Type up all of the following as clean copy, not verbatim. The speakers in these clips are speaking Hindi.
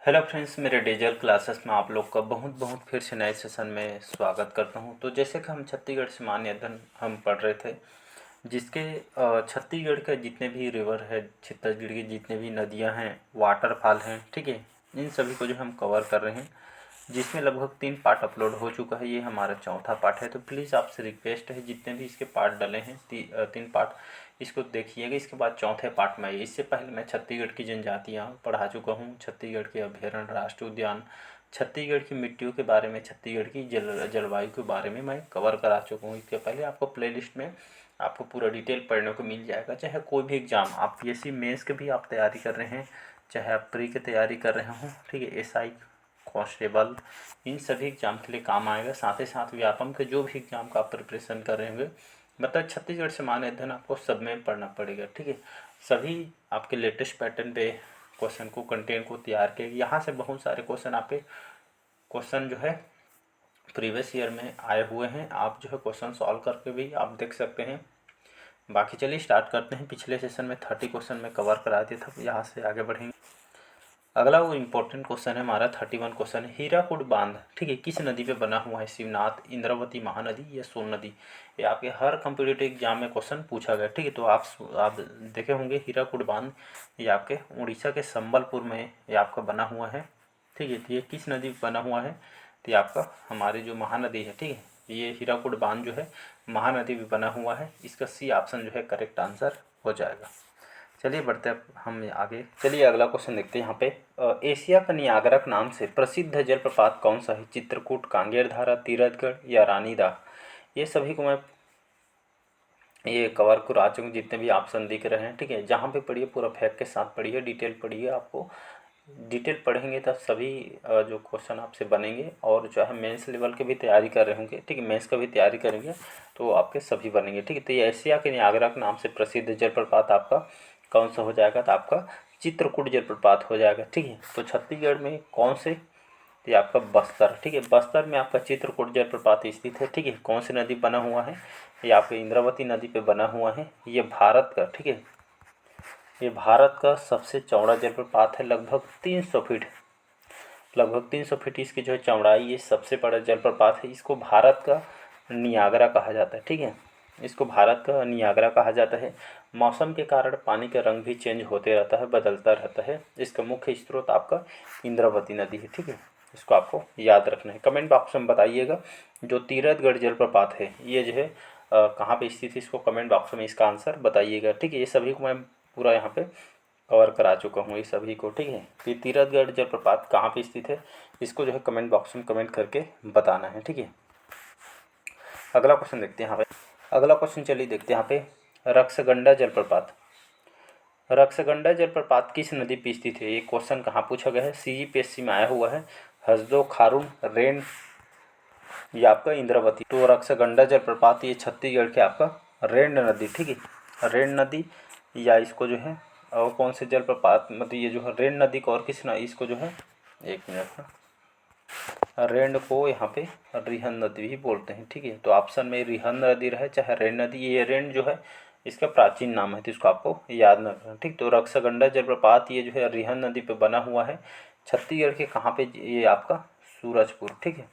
हेलो फ्रेंड्स, मेरे डीजल क्लासेस में आप लोग का बहुत बहुत फिर से नए सेशन में स्वागत करता हूं। तो जैसे कि हम छत्तीसगढ़ सामान्य अध्ययन हम पढ़ रहे थे, जिसके छत्तीसगढ़ के जितने भी रिवर है, छत्तीसगढ़ की जितने भी नदियां हैं, वाटरफॉल हैं, ठीक है, इन सभी को जो हम कवर कर रहे हैं, जिसमें लगभग 3 पार्ट अपलोड हो चुका है। ये हमारा चौथा पार्ट है। तो प्लीज़ आपसे रिक्वेस्ट है, जितने भी इसके पार्ट डले हैं 3 पार्ट, इसको देखिएगा। इसके बाद चौथे पार्ट में आइए। इससे पहले मैं छत्तीसगढ़ की जनजातियाँ पढ़ा चुका हूँ, छत्तीसगढ़ के अभ्यारण्य, राष्ट्रीय उद्यान, छत्तीसगढ़ की मिट्टियों के बारे में, छत्तीसगढ़ की जलवायु के बारे में मैं कवर करा चुका हूँ। इसके पहले आपको प्लेलिस्ट में आपको पूरा डिटेल पढ़ने को मिल जाएगा। चाहे कोई भी एग्ज़ाम, आप पीएससी मेंस के भी आप तैयारी कर रहे हैं, चाहे आप प्री की तैयारी कर रहे हों, ठीक है, एसआई, कांस्टेबल, इन सभी एग्ज़ाम के लिए काम आएगा। साथ ही साथ व्यापम के जो भी एग्ज़ाम का आप प्रिपरेशन कर रहे होंगे, मतलब छत्तीसगढ़ सामान्य अध्ययन आपको सब में पढ़ना पड़ेगा, ठीक है। सभी आपके लेटेस्ट पैटर्न पे क्वेश्चन को, कंटेंट को तैयार किए। यहाँ से बहुत सारे क्वेश्चन आपके क्वेश्चन जो है प्रीवियस ईयर में आए हुए हैं। आप जो है क्वेश्चन सॉल्व करके भी आप देख सकते हैं। बाकी चलिए स्टार्ट करते हैं। पिछले सेशन में 30 क्वेश्चन में कवर करा दिया था, यहाँ से आगे बढ़ेंगे। अगला वो इम्पोर्टेंट क्वेश्चन है हमारा 31 क्वेश्चन है, हीराकुड बांध, ठीक है, किस नदी पे बना हुआ है? शिवनाथ, इंद्रावती, महानदी या सोन नदी? ये आपके हर कम्पिटिटिव एग्जाम में क्वेश्चन पूछा गया, ठीक है। तो आप देखे होंगे हीराकुड बांध, ये आपके उड़ीसा के संबलपुर में ये आपका बना हुआ है, ठीक है। तो ये किस नदी पे बना हुआ है? तो ये आपका हमारी जो महानदी है, ठीक है, ये हीराकुड बांध जो है महानदी पे बना हुआ है। इसका सी ऑप्शन जो है करेक्ट आंसर हो जाएगा। चलिए बढ़ते हैं हम आगे। चलिए अगला क्वेश्चन देखते हैं यहाँ पे। एशिया का नियाग्रा नाम से प्रसिद्ध जलप्रपात कौन सा है? चित्रकूट, कांगेर धारा, तीरथगढ़ या रानीदा? ये सभी को मैं ये कवर करा चुका हूँ, जितने भी ऑप्शन दिख रहे हैं, ठीक है। जहाँ पे पढ़िए पूरा फैक्ट के साथ पढ़िए, डिटेल पढ़िए। आपको डिटेल पढ़ेंगे तब सभी जो क्वेश्चन आपसे बनेंगे, और जो है मेंस लेवल के भी तैयारी कर रहे होंगे, ठीक है, मेंस का भी तैयारी करेंगे तो आपके सभी बनेंगे, ठीक है। तो ये एशिया के नियाग्रा के नाम से प्रसिद्ध जलप्रपात आपका कौन सा हो जाएगा? तो आपका चित्रकूट जलप्रपात हो जाएगा, ठीक है। तो छत्तीसगढ़ में कौन से? तो ये आपका बस्तर, ठीक है, बस्तर में आपका चित्रकूट जलप्रपात स्थित है, ठीक है। कौन सी नदी बना हुआ है? ये आपके इंद्रावती नदी पे बना हुआ है। ये भारत का, ठीक है, ये भारत का सबसे चौड़ा जलप्रपात है, लगभग 300 फीट, लगभग 300 फीट इसकी जो है चौड़ाई। ये सबसे बड़ा जलप्रपात है। इसको भारत का नियाग्रा कहा जाता है, ठीक है, इसको भारत का नियाग्रा कहा जाता है। मौसम के कारण पानी का रंग भी चेंज होते रहता है, बदलता रहता है। इसका मुख्य स्रोत आपका इंद्रावती नदी है, ठीक है, इसको आपको याद रखना है। कमेंट बॉक्स में बताइएगा जो तीरथगढ़ जलप्रपात है ये जो है कहाँ पे स्थित है, इसको कमेंट बॉक्स में इसका आंसर बताइएगा, ठीक है। ये सभी को मैं पूरा यहाँ पे कवर करा चुका हूँ, ये सभी को, ठीक है। कि तीरथगढ़ जलप्रपात कहाँ पे स्थित है, इसको जो है कमेंट बॉक्स में कमेंट करके बताना है, ठीक है। अगला क्वेश्चन देखते हैं यहाँ पे। अगला क्वेश्चन चलिए देखते हैं यहाँ पे। रक्सगंडा जलप्रपात, रक्सगंडा जलप्रपात किस नदी पे स्थित है? ये क्वेश्चन कहाँ पूछा गया है? सीजीपीएससी में आया हुआ है। हसदो, खारून, रेन या आपका इंद्रावती? तो रक्सगंडा जलप्रपात ये छत्तीसगढ़ के आपका रेन नदी, ठीक है, रेन नदी, या इसको जो है और कौन से जलप्रपात, मतलब ये जो है रेन नदी को और किस ना, इसको जो है, एक मिनट ना, रेन को यहाँ पे रिहन नदी भी बोलते हैं, ठीक है। तो ऑप्शन में रिहन नदी रहे चाहे रेन नदी, ये रेन जो है इसका प्राचीन नाम है, तो इसको आपको याद न रखना, ठीक। तो रक्सगंडा जलप्रपात ये जो है रिहन नदी पे बना हुआ है। छत्तीसगढ़ के कहाँ पे? ये आपका सूरजपुर, ठीक है,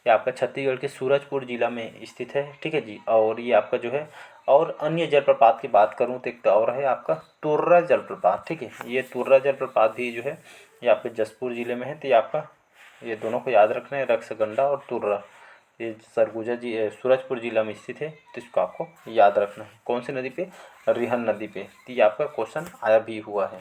ये आपका छत्तीसगढ़ के सूरजपुर जिला में स्थित है, ठीक है जी। और ये आपका जो है, और अन्य जलप्रपात की बात करूँ तो एक तो और है आपका तुर्रा जलप्रपात, ठीक है। ये तुर्रा जलप्रपात भी जो है ये आपके जसपुर जिले में है। तो ये आपका, ये दोनों को याद रखना है, रक्सगंडा और तुर्रा, ये सरगुजा जी सूरजपुर जिला में स्थित है, तो इसको आपको याद रखना है। कौन सी नदी पे? रिहन नदी पे। तो ये आपका क्वेश्चन आया भी हुआ है।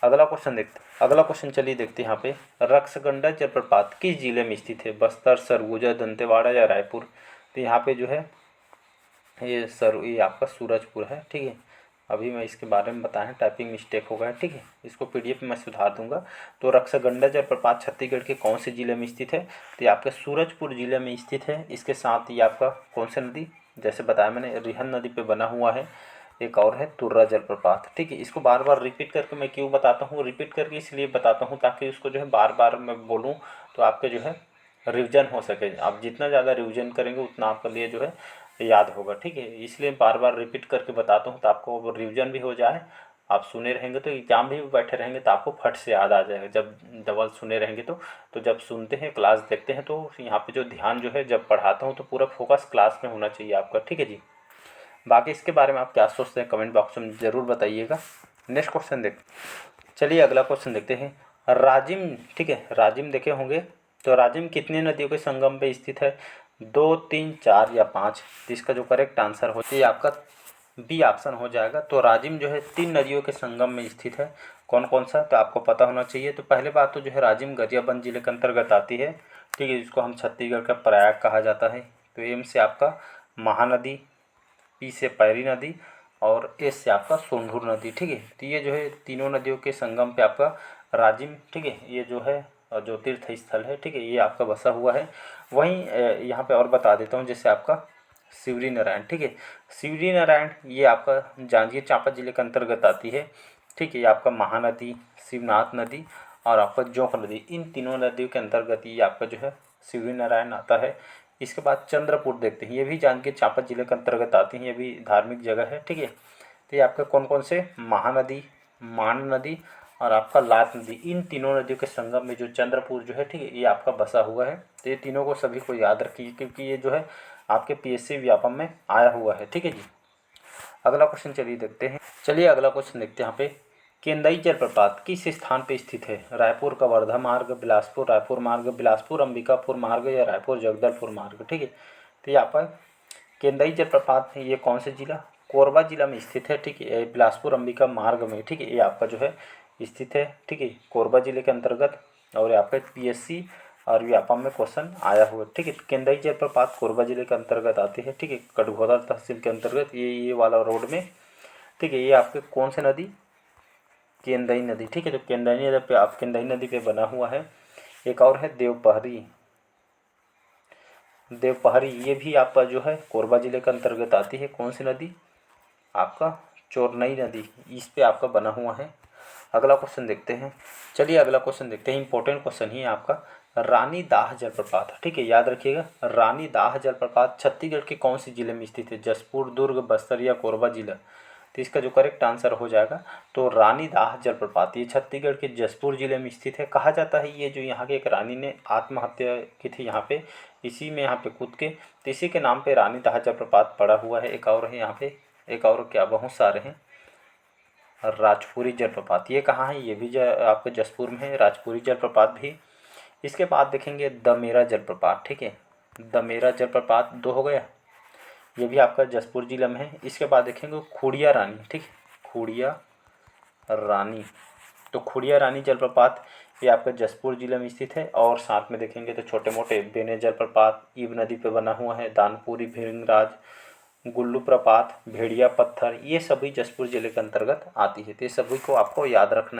अगला क्वेश्चन देखते हैं। अगला क्वेश्चन चलिए देखते हैं यहाँ पे। रक्सगंडा जलप्रपात किस जिले में स्थित है? बस्तर, सरगुजा, दंतेवाड़ा या रायपुर? तो यहाँ पे जो है ये आपका सूरजपुर है, ठीक है। अभी मैं इसके बारे में बताएं, टाइपिंग मिस्टेक हो गया, ठीक है, इसको पीडीएफ में मैं सुधार दूंगा। तो रक्सगंडा जलप्रपात छत्तीसगढ़ के कौन से जिले में स्थित है? तो ये आपके सूरजपुर जिले में स्थित है। इसके साथ ये आपका कौन सी नदी, जैसे बताया मैंने, रिहन नदी पे बना हुआ है। एक और है तुर्रा जलप्रपात, ठीक है। इसको बार बार रिपीट करके मैं क्यों बताता हूँ? रिपीट करके इसलिए बताता हूँ ताकि उसको जो है बार बार मैं बोलूँ तो आपके जो है रिवीजन हो सके। आप जितना ज़्यादा रिवीजन करेंगे उतना आपके लिए जो है याद होगा, ठीक है। इसलिए बार बार रिपीट करके बताता हूँ तो आपको रिवीजन भी हो जाए आप सुने रहेंगे तो एग्जाम भी बैठे रहेंगे तो आपको फट से याद आ जाएगा। जब डबल सुने रहेंगे तो जब सुनते हैं क्लास देखते हैं तो यहाँ पे जो ध्यान जो है जब पढ़ाता हूँ तो पूरा फोकस क्लास में होना चाहिए आपका, ठीक है जी। बाकी इसके बारे में आप क्या सोचते हैं कमेंट बॉक्स में ज़रूर बताइएगा। नेक्स्ट क्वेश्चन चलिए अगला क्वेश्चन देखते हैं। राजिम, ठीक है, राजिम देखे होंगे तो राजिम कितने नदियों के संगम पे स्थित है? 2, 3, 4 या 5? तो इसका जो करेक्ट आंसर हो ये आपका बी ऑप्शन हो जाएगा। तो राजिम जो है 3 नदियों के संगम में स्थित है। कौन कौन सा, तो आपको पता होना चाहिए। तो पहले बात तो जो है राजिम गरियाबंद जिले के अंतर्गत आती है, ठीक है, जिसको हम छत्तीसगढ़ का प्रयाग कहा जाता है। तो एम से आपका महानदी, पी से पैरी नदी और एस से आपका सोंढूर नदी, ठीक है। तो ये जो है तीनों नदियों के संगम पे आपका राजिम, ठीक है, ये जो है जो तीर्थ स्थल है, ठीक है, ये आपका बसा हुआ है। वहीं यहाँ पे और बता देता हूँ, जैसे आपका शिवरी नारायण, ठीक है, शिवरी नारायण ये आपका जांजगीर चांपा जिले के अंतर्गत आती है, ठीक है। ये आपका महानदी, शिवनाथ नदी और आपका जोंक नदी, इन तीनों नदियों के अंतर्गत ये आपका जो है शिवरी नारायण आता है। इसके बाद चंद्रपुर देखते हैं, ये भी जांजगीर चांपा जिले के अंतर्गत आती हैं, ये भी धार्मिक जगह है, ठीक है। तो ये आपका कौन कौन से, महानदी, मान नदी और आपका लाट नदी, इन तीनों नदियों के संगम में जो चंद्रपुर जो है, ठीक है, ये आपका बसा हुआ है। तो ये तीनों को सभी को याद रखिए क्योंकि ये जो है आपके पीएससी व्यापम में आया हुआ है, ठीक है जी। अगला क्वेश्चन चलिए देखते हैं। चलिए अगला क्वेश्चन देखते हैं। यहाँ पे केंदई जलप्रपात किस स्थान पे स्थित है? रायपुर कवर्धा मार्ग, बिलासपुर रायपुर मार्ग, बिलासपुर अंबिकापुर मार्ग या रायपुर जगदलपुर मार्ग, ठीक है। तो यहाँ पर केंदई जलप्रपात है, ये कौन से जिला, कोरबा जिला में स्थित है, ठीक है, बिलासपुर अंबिका मार्ग में, ठीक है, ये आपका जो है स्थित है, ठीक है, कोरबा जिले के अंतर्गत। और ये आपका पीएससी और व्यापम में क्वेश्चन आया हुआ है, ठीक है। केंदई जलप्रपात कोरबा जिले के अंतर्गत आती है, ठीक है, कटघोरा तहसील के अंतर्गत, ये वाला रोड में, ठीक है। ये आपके कौन से नदी, केंदई नदी, ठीक है। तो केंदई नदी पे आप केंदई नदी पे बना हुआ है। एक और है देवपहरी, देवपहरी ये भी आपका जो है कोरबा जिले के अंतर्गत आती है। कौन सी नदी, आपका चोरनई नदी, इस पे आपका बना हुआ है। अगला क्वेश्चन देखते हैं। चलिए अगला क्वेश्चन देखते हैं, इंपॉर्टेंट क्वेश्चन ही है आपका। रानी दाह जलप्रपात, ठीक है, याद रखिएगा। रानी दाह जलप्रपात छत्तीसगढ़ के कौन से जिले में स्थित है? जसपुर, दुर्ग, बस्तर या कोरबा जिला? तो इसका जो करेक्ट आंसर हो जाएगा तो रानी दाह जलप्रपात ये छत्तीसगढ़ के जसपुर जिले में स्थित है। कहा जाता है ये जो यहाँ के एक रानी ने आत्महत्या की थी यहाँ पे, इसी में यहाँ पे कूद के, तो इसी के नाम पे रानी दाह जलप्रपात पड़ा हुआ है। एक और है यहाँ पे, एक और क्या, बहुत सारे हैं। राजपुरी जलप्रपात ये कहाँ है? ये भी आपके जसपुर में है, राजपुरी जलप्रपात भी। इसके बाद देखेंगे दमेरा जलप्रपात, ठीक है, दमेरा जलप्रपात 2 हो गया, ये भी आपका जसपुर जिला में है। इसके बाद देखेंगे खुड़िया रानी, ठीक है, खुड़िया रानी, तो खुड़िया रानी जलप्रपात ये आपका जसपुर जिले में स्थित है। और साथ में देखेंगे तो छोटे मोटे बेने जलप्रपात ईब नदी पे बना हुआ है, दानपुरी, भृंगराज, गुल्लू प्रपात, भेड़िया पत्थर, ये सभी जसपुर जिले के अंतर्गत आती है। तो ये सभी को आपको याद रखना है।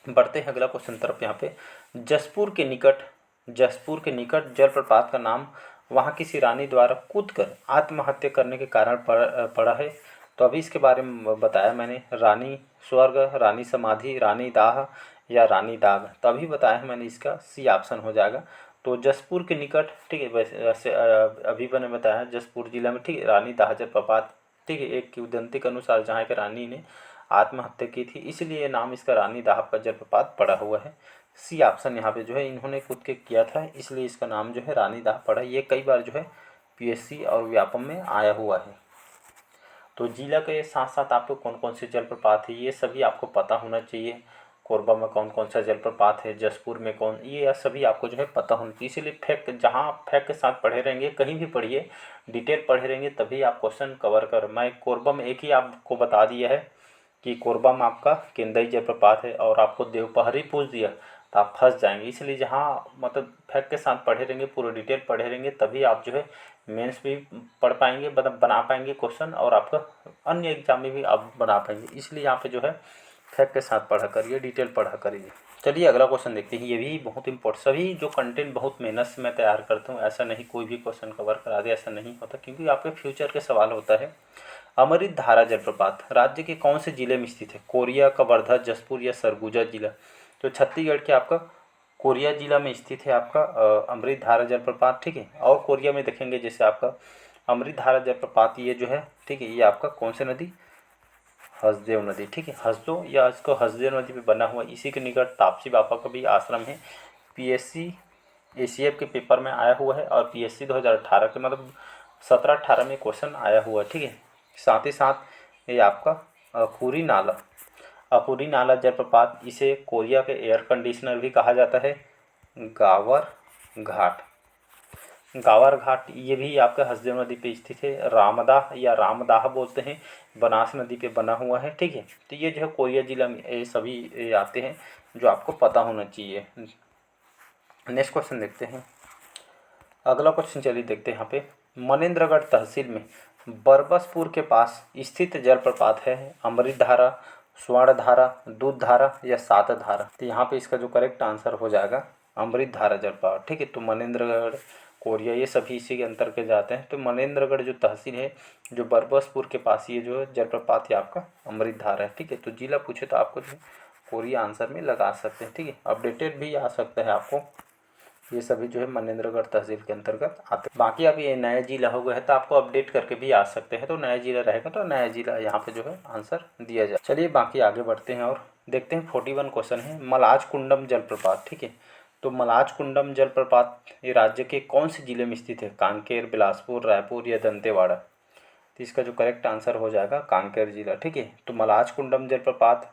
बढ़ते हैं अगला क्वेश्चन तरफ। यहाँ पे जसपुर के निकट जलप्रपात का नाम वहाँ किसी रानी द्वारा कूदकर आत्महत्या करने के कारण पड़ा है। तो अभी इसके बारे में बताया मैंने, रानी स्वर्ग, रानी समाधि, रानी दाह या रानी दाग। तो अभी बताया है मैंने, इसका सी ऑप्शन हो जाएगा। तो जसपुर के निकट, ठीक है, वैसे अभी मैंने बताया जसपुर जिला में, ठीक है, रानी दाह जलप्रपात, ठीक है, एक किंवदंती के अनुसार जहाँ एक रानी ने आत्महत्या की थी, इसलिए नाम इसका रानी दाह का जलप्रपात पड़ा हुआ है। सी ऑप्शन यहाँ पे जो है इन्होंने कूद के किया था, इसलिए इसका नाम जो है रानी दाह पड़ा। ये कई बार जो है पीएससी और व्यापम में आया हुआ है। तो जिला के साथ साथ आपको कौन कौन से जलप्रपात है ये सभी आपको पता होना चाहिए। कोरबा में कौन कौन सा जलप्रपात है, जसपुर में कौन, ये सभी आपको जो है पता होना चाहिए। इसीलिए फैक्ट, जहाँ आप फैक्ट के साथ पढ़े रहेंगे, कहीं भी पढ़िए, डिटेल पढ़े रहेंगे, तभी आप क्वेश्चन कवर कर। मैं कोरबा में एक ही आपको बता दिया है कि कोरबा में आपका केंदई जलप्रपात है, और आपको देवपहरी पूछ दिया तो आप फंस जाएंगे। इसलिए जहाँ मतलब फैक्ट के साथ पढ़े रहेंगे, पूरा डिटेल पढ़े रहेंगे, तभी आप जो है मेंस भी पढ़ पाएंगे, मतलब बना पाएंगे क्वेश्चन, और आपका अन्य एग्जाम में भी आप बना पाएंगे। इसलिए यहाँ पे जो है फैक्ट के साथ पढ़ा करिए, डिटेल पढ़ा करिए। चलिए अगला क्वेश्चन देखते हैं। ये भी बहुत इंपॉर्टेंट, सभी जो कंटेंट बहुत मेहनत से मैं तैयार करता हूँ, ऐसा नहीं कोई भी क्वेश्चन कवर करा दे, ऐसा नहीं होता, क्योंकि आपके फ्यूचर के सवाल होता है। अमृत धारा जलप्रपात राज्य के कौन से जिले में स्थित है? कोरिया, कवर्धा, जसपुर या सरगुजा जिला? तो छत्तीसगढ़ के आपका कोरिया जिला में स्थित है आपका अमृत धारा जलप्रपात, ठीक है। और कोरिया में देखेंगे जैसे आपका अमृत धारा जलप्रपात ये जो है, ठीक है, ये आपका कौन सी नदी, हसदेव नदी, ठीक है। हसदो या इसको हसदेव नदी पे बना हुआ, इसी के निकट तापसी बापा का भी आश्रम है। पीएससी एसीएफ के पेपर में आया हुआ है और पीएससी 2018 के मतलब 17-18 में क्वेश्चन आया हुआ है, ठीक है। साथ ही साथ ये आपका अकुरी नाला, अकुरी नाला जलप्रपात, इसे कोरिया के एयर कंडीशनर भी कहा जाता है। गावर घाट, गावर घाट ये भी आपका हसदेव नदी पे स्थित है। रामदाह या रामदाह बोलते हैं, बनास नदी पे बना हुआ है, ठीक है। तो ये जो है कोरिया जिला में ये सभी ये आते हैं जो आपको पता होना चाहिए। नेक्स्ट क्वेश्चन देखते हैं। अगला क्वेश्चन चलिए देखते हैं यहाँ पे। मनेंद्रगढ़ तहसील में बरबसपुर के पास स्थित जलप्रपात है अमृत धारा, स्वर्ण धारा, दूध धारा या सात धारा। तो यहाँ पे इसका जो करेक्ट आंसर हो जाएगा अमृत धारा जलप्रपात, ठीक है। तो मनेंद्रगढ़, कोरिया ये सभी इसी के अंतर्गत जाते हैं। तो मनेंद्रगढ़ जो तहसील है जो बरबसपुर के पास ये जो है जलप्रपात ये आपका अमृत धारा है, ठीक है। तो जिला पूछे तो आपको जो कोरिया आंसर में लगा सकते हैं, ठीक है। अपडेटेड भी आ सकता है आपको, ये सभी जो है मनेंद्रगढ़ तहसील के अंतर्गत आते हैं। बाकी अब ये नया जिला हो गया है तो आपको अपडेट करके भी आ सकते हैं, तो नया जिला रहेगा तो नया जिला यहाँ पे जो है आंसर दिया जाए। चलिए बाकी आगे बढ़ते हैं और देखते हैं। 41 क्वेश्चन है। मलाज कुंडम जलप्रपात, ठीक है। तो मलाज कुंडम जलप्रपात ये राज्य के कौन से जिले में स्थित है? कांकेर, बिलासपुर, रायपुर या दंतेवाड़ा। तो इसका जो करेक्ट आंसर हो जाएगा कांकेर जिला, ठीक है। तो मलाज कुंडम जलप्रपात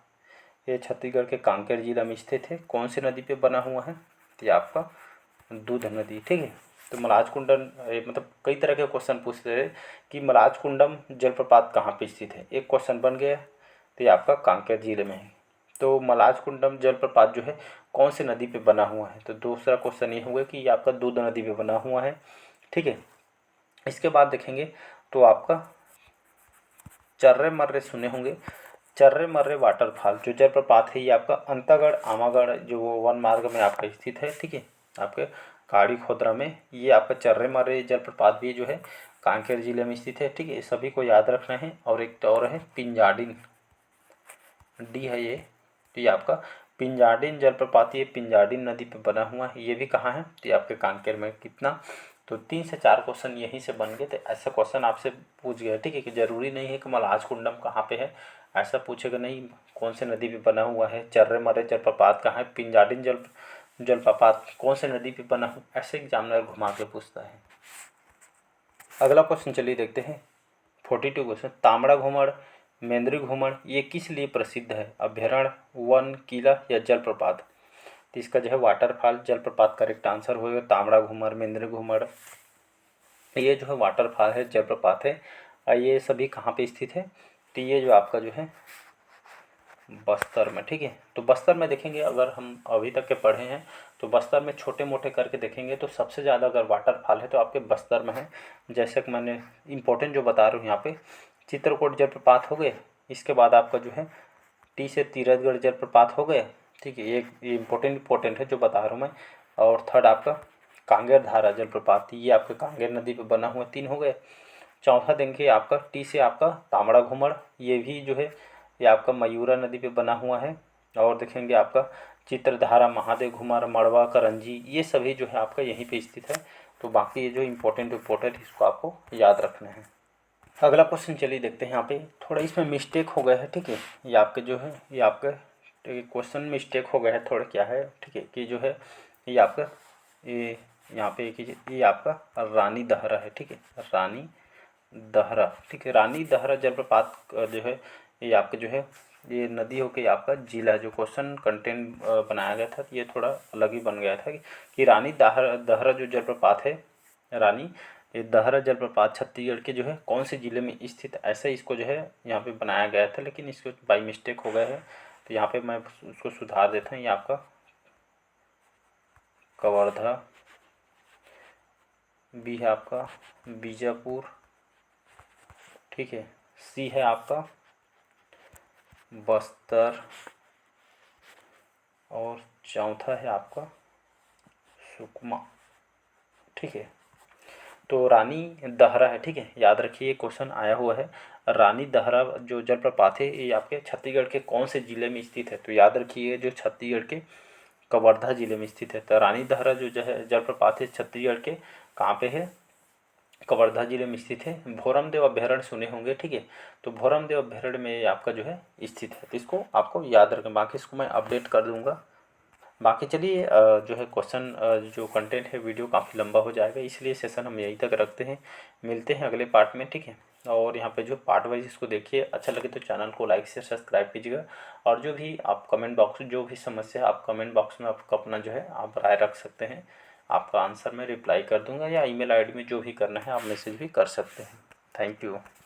ये छत्तीसगढ़ के कांकेर जिला में स्थित है। कौन सी नदी पे बना हुआ है? तो ये आपका दूध नदी, ठीक है। तो मलाज कुंडम मतलब कई तरह के क्वेश्चन पूछते हैं कि मलाज कुंडम जलप्रपात कहाँ पे स्थित है। एक क्वेश्चन बन गया, तो ये आपका कांकेर जिले में है। तो मलाज कुंडम जलप्रपात जो है कौन सी नदी पे बना हुआ है? तो दूसरा क्वेश्चन ये हुआ कि ये आपका दूध नदी पे बना हुआ है, ठीक है। इसके बाद देखेंगे तो आपका चर्रे मर्रे सुने होंगे। चर्रे मर्रे वाटरफॉल जो जलप्रपात है ये आपका अंतागढ़ आमागढ़ जो वन मार्ग में आपका स्थित है, ठीक है। आपके काड़ी खोदरा में ये आपका चर्रे मर्रे जलप्रपात भी जो है कांकेर जिले में स्थित है, ठीक है। सभी को याद रखना है। और एक तो और है पिंजाडिन, डी है ये। तो ये आपका पिंजाडिन जलप्रपात ये पिंजाडिन नदी पे बना हुआ है। ये भी कहाँ है? तो ये आपके कांकेर में। कितना? तो 3 से 4 क्वेश्चन यहीं से बन गए। तो ऐसा क्वेश्चन आपसे पूछ गया, ठीक है। कि जरूरी नहीं है कि मलाज कुंडम कहाँ पे है, ऐसा पूछेगा नहीं। कौन से नदी पे बना हुआ है, चर्रे मर्रे जलप्रपात कहाँ है, पिंजाडिन जलप्रपात कौन से नदी पे बना हुआ, ऐसे एग्जामिनर घुमा के पूछता है। अगला क्वेश्चन चलिए देखते हैं। 42 क्वेश्चन। तांबड़ा घूमड़, मेंद्री घूमड़ ये किस लिए प्रसिद्ध है? अभ्यारण्य, वन, किला या जलप्रपात। तो इसका जो है वाटरफॉल जलप्रपात करेक्ट आंसर होगा। तांबड़ा घूमर, मेंद्री घूमड़ ये जो है वाटरफॉल है, जलप्रपात है। और ये सभी कहाँ पे स्थित है? तो ये जो आपका जो है बस्तर में, ठीक है। तो बस्तर में देखेंगे, अगर हम अभी तक के पढ़े हैं तो बस्तर में छोटे मोटे करके देखेंगे तो सबसे ज़्यादा अगर वाटरफॉल है तो आपके बस्तर में है। जैसे कि मैंने इंपॉर्टेंट जो बता रहा हूँ यहाँ पे, चित्रकूट जलप्रपात हो गए। इसके बाद आपका जो है टी से तीरथगढ़ जलप्रपात हो गए, ठीक है। ये इंपॉर्टेंट है जो बता रहा हूँ मैं। और थर्ड आपका कांगेर धारा जलप्रपात, ये आपके कांगेर नदी पे बना हुआ, 3 हो गए। चौथा देंगे आपका टी से आपका तांबड़ा घूमड़, ये भी जो है ये आपका मयूरा नदी पे बना हुआ है। और देखेंगे आपका चित्रधारा, महादेव घुमर, मड़वा, करंजी ये सभी जो है आपका यहीं पे स्थित है। तो बाकी ये जो इम्पोर्टेंट इसको आपको याद रखना है। अगला क्वेश्चन चलिए देखते हैं। यहाँ पे थोड़ा इसमें मिस्टेक हो गया है, ठीक है। ये आपके जो है ये आपका क्वेश्चन मिस्टेक हो गया है थोड़ा, क्या है, ठीक है। कि जो है ये आपका ये यहाँ पे ये आपका रानी दहरा है, ठीक है। रानी दहरा, ठीक है। रानी दहरा जलप्रपात जो है ये आपके जो है ये नदी हो के आपका जिला, जो क्वेश्चन कंटेंट बनाया गया था ये थोड़ा अलग ही बन गया था कि रानी दहरा जो जलप्रपात है, रानी ये दहरा जलप्रपात छत्तीसगढ़ के जो है कौन से जिले में स्थित, ऐसा इसको जो है यहाँ पे बनाया गया था, लेकिन इसको बाई मिस्टेक हो गया है। तो यहाँ पे मैं उसको सुधार देता हूँ। ये आपका कवर्धा बी है आपका बीजापुर, ठीक है। सी है आपका बस्तर और चौथा है आपका सुकमा, ठीक है। तो रानी दहरा है, ठीक है। याद रखिए क्वेश्चन आया हुआ है। रानी दहरा जो जलप्रपात है ये आपके छत्तीसगढ़ के कौन से जिले में स्थित है? तो याद रखिए जो छत्तीसगढ़ के कवर्धा जिले में स्थित है। तो रानी दहरा जो है जलप्रपात है छत्तीसगढ़ के कहाँ पे है? कवर्धा जिले में स्थित है। भोरमदेव अभ्यारण्य सुने होंगे, ठीक है। तो भोरमदेव अभ्यारण्य में आपका जो है स्थित है, तो इसको आपको याद रखें। बाकी इसको मैं अपडेट कर दूँगा। बाकी चलिए जो है क्वेश्चन जो कंटेंट है वीडियो काफ़ी लंबा हो जाएगा, इसलिए सेशन हम यहीं तक रखते हैं। मिलते हैं अगले पार्ट में, ठीक है। और यहाँ पे जो पार्ट वाइज इसको देखिए, अच्छा लगे तो चैनल को लाइक शेयर सब्सक्राइब कीजिएगा। और जो भी आप कमेंट बॉक्स जो भी समस्या है आप कमेंट बॉक्स में आपका अपना जो है आप राय रख सकते हैं। आपका आंसर मैं रिप्लाई कर दूँगा, या ईमेल आईडी में जो भी करना है आप मैसेज भी कर सकते हैं। Thank you.